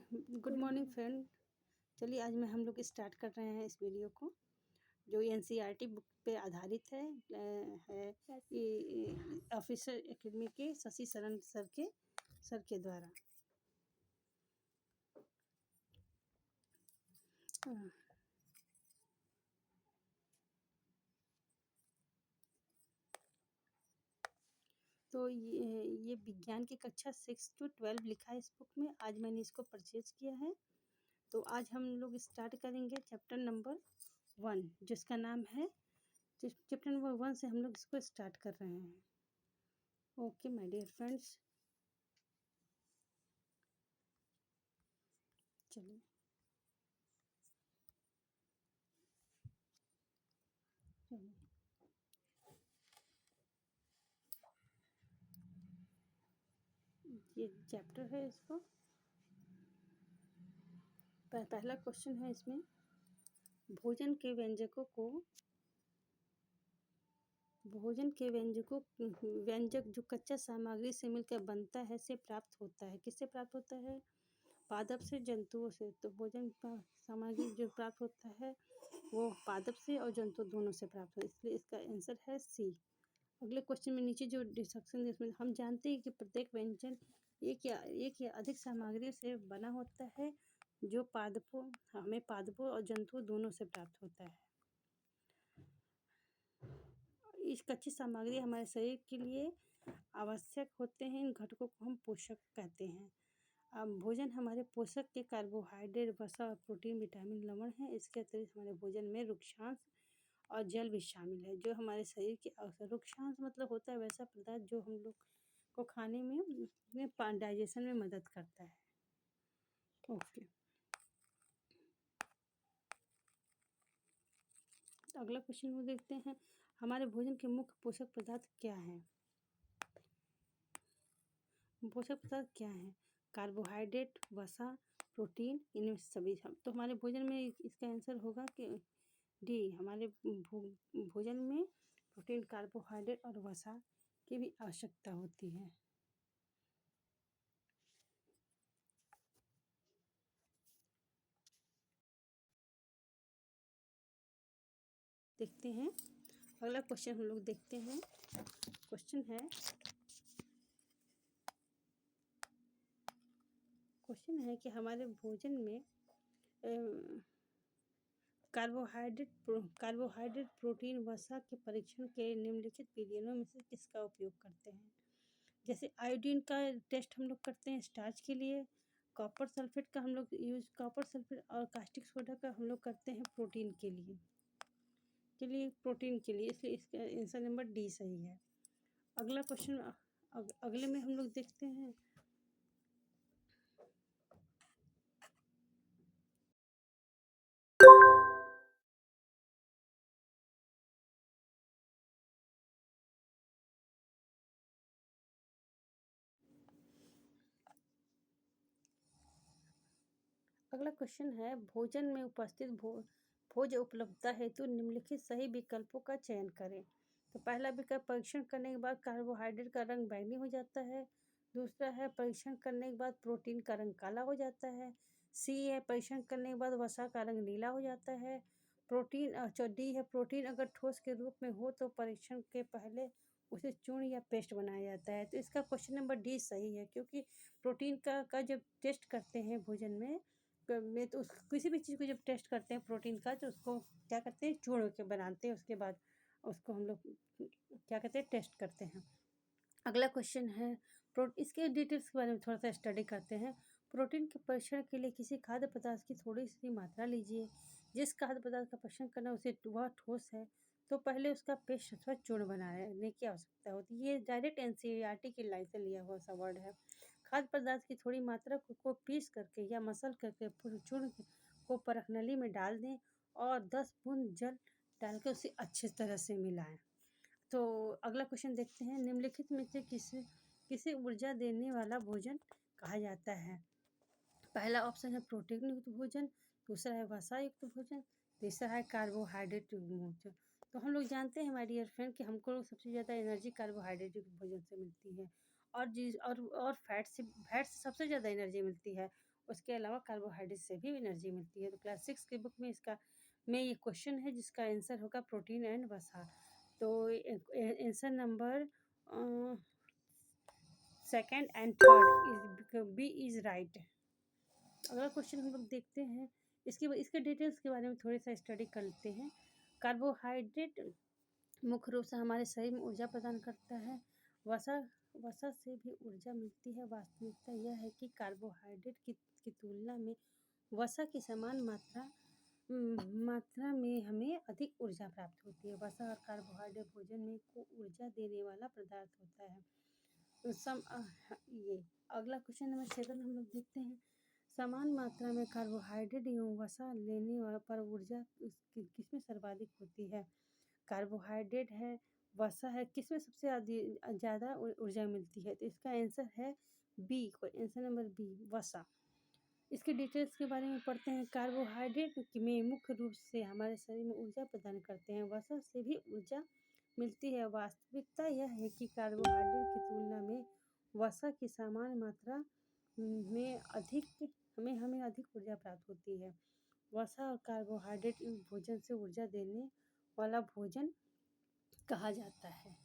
Good morning friend. चलिए आज हम लोग स्टार्ट कर रहे हैं इस वीडियो को, जो एनसीईआरटी बुक पे आधारित है ऑफिसर एकेडमी के शशि शरण सर के द्वारा। तो ये विज्ञान की कक्षा 6 to 12 लिखा है इस बुक में। आज मैंने इसको परचेज किया है। तो आज हम लोग स्टार्ट करेंगे चैप्टर नंबर 1, जिसका नाम है, चैप्टर नंबर 1 से हम लोग इसको स्टार्ट कर रहे हैं। ओके माय डियर फ्रेंड्स, चलिए। ये चैप्टर है, इसको पहला क्वेश्चन है इसमें, भोजन के व्यंजक जो कच्चा सामग्री से मिलकर बनता है से प्राप्त होता है। किससे प्राप्त होता है? पादप से, जंतुओं से। तो भोजन का सामग्री जो प्राप्त होता है वो पादप से और जंतु दोनों से प्राप्त होता है, इसलिए इसका आंसर है सी। अगले क्वेश्चन में नीचे जो डिस्क्रिप्शन है इसमें हम जानते हैं कि प्रत्येक व्यंजन एक या अधिक सामग्री से बना होता है, जो हमें पादपों और जंतुओं दोनों से प्राप्त होता है। इस कच्ची सामग्री हमारे शरीर के लिए आवश्यक होते हैं। इन घटकों को हम पोषक कहते हैं। अब भोजन हमारे पोषक के कार्बोहाइड्रेट, वसा और प्रोटीन, विटामिन, लवण है। इसके अतिरिक्त हमारे भोजन में रुक्षांश और जल भी शामिल है, जो हमारे शरीर के आवश्यक। रुक्षांश मतलब होता है वैसा पदार्थ जो हम लोग को खाने में डाइजेशन में मदद करता है। ओके, तो अगला क्वेश्चन वो देखते हैं, हमारे भोजन के मुख्य पोषक पदार्थ क्या हैं? पोषक पदार्थ क्या हैं? कार्बोहाइड्रेट, वसा, प्रोटीन, इनमें सभी। तो हमारे भोजन में इसका आंसर होगा कि डी। हमारे भोजन में प्रोटीन, कार्बोहाइड्रेट और वसा की भी आवश्यकता होती है। देखते हैं अगला क्वेश्चन, हम लोग देखते हैं। क्वेश्चन है कि हमारे भोजन में कार्बोहाइड्रेट, प्रोटीन, वसा के परीक्षण के निम्नलिखित विधियों में से किसका उपयोग करते हैं? जैसे आयोडीन का टेस्ट हम लोग करते हैं स्टार्च के लिए, कॉपर सल्फेट का हम लोग कॉपर सल्फेट और कास्टिक सोडा का हम लोग करते हैं प्रोटीन के लिए, इसलिए इसका आंसर नंबर डी सही है। अगला क्वेश्चन अगले में हम लोग देखते हैं। अगला क्वेश्चन है, भोजन में उपस्थित भोज्य उपलब्धता हेतु निम्नलिखित सही विकल्पों का चयन करें। तो पहला विकल्प, परीक्षण करने के बाद कार्बोहाइड्रेट का रंग बैंगनी हो जाता है। दूसरा है, परीक्षण करने के बाद प्रोटीन का रंग काला हो जाता है। सी है, परीक्षण करने के बाद वसा का रंग नीला हो जाता है। डी है, प्रोटीन अगर ठोस के रूप में हो तो परीक्षण के पहले उसे चूर्ण या पेस्ट बनाया जाता है। तो इसका क्वेश्चन नंबर डी सही है, क्योंकि प्रोटीन का जब टेस्ट करते हैं भोजन में तो किसी भी चीज़ को जब टेस्ट करते हैं प्रोटीन का, तो उसको क्या करते हैं, चूर्ण के बनाते हैं। उसके बाद उसको हम लोग क्या कहते हैं, टेस्ट करते हैं। अगला क्वेश्चन है, इसके डिटेल्स के बारे में थोड़ा सा स्टडी करते हैं। प्रोटीन के परीक्षण के लिए किसी खाद्य पदार्थ की थोड़ी सी मात्रा लीजिए। जिस खाद्य पदार्थ का परीक्षण करना उसे वह ठोस है तो पहले उसका पेस्ट अथवा चूर्ण बनाने की आवश्यकता होती है। ये डायरेक्ट एनसीईआरटी की लाइन से लिया हुआ सा वर्ड है। खाद्य पदार्थ की थोड़ी मात्रा को पीस करके या मसल करके चूर्ण को परख नली में डाल दें और 10 बूंद जल डाल के उसे अच्छी तरह से मिलाएं। तो अगला क्वेश्चन देखते हैं, निम्नलिखित में से किसे ऊर्जा देने वाला भोजन कहा जाता है? पहला ऑप्शन है प्रोटीन युक्त भोजन, दूसरा है वसा युक्त भोजन, तीसरा है कार्बोहाइड्रेट युक्त भोजन। तो हम लोग जानते हैं हमारे डियर फ्रेंड कि हमको सबसे ज़्यादा एनर्जी कार्बोहाइड्रेट युक्त भोजन से मिलती है, और फैट से सबसे ज़्यादा एनर्जी मिलती है। उसके अलावा कार्बोहाइड्रेट से भी एनर्जी मिलती है। तो क्लास 6 की बुक में ये क्वेश्चन है जिसका आंसर होगा प्रोटीन एंड वसा। तो answer number second and third B is right. अगला क्वेश्चन हम लोग देखते हैं, इसके डिटेल्स के बारे में थोड़ी सा स्टडी कर लेते हैं। कार्बोहाइड्रेट मुख्य रूप से हमारे शरीर में ऊर्जा प्रदान करता है। वसा वसा से भी ऊर्जा मिलती है। वास्तविकता यह है कि कार्बोहाइड्रेट की तुलना में वसा की समान मात्रा में हमें अधिक ऊर्जा प्राप्त होती है। वसा और कार्बोहाइड्रेट भोजन में को ऊर्जा देने वाला पदार्थ होता है। ये अगला क्वेश्चन नंबर 7 हम लोग देखते हैं। समान मात्रा में कार्बोहाइड्रेट एवं वसा लेने पर ऊर्जा किसमें सर्वाधिक होती है? कार्बोहाइड्रेट है, वसा है, किसमें सबसे ज़्यादा ऊर्जा मिलती है? तो इसका आंसर है बी, आंसर नंबर बी, वसा। इसके डिटेल्स के बारे में पढ़ते हैं। कार्बोहाइड्रेट में मुख्य रूप से हमारे शरीर में ऊर्जा प्रदान करते हैं। वसा से भी ऊर्जा मिलती है। वास्तविकता यह है कि कार्बोहाइड्रेट की तुलना में वसा की समान मात्रा में हमें अधिक ऊर्जा प्राप्त होती है। वसा और कार्बोहाइड्रेट भोजन से ऊर्जा देने वाला भोजन कहा जाता है।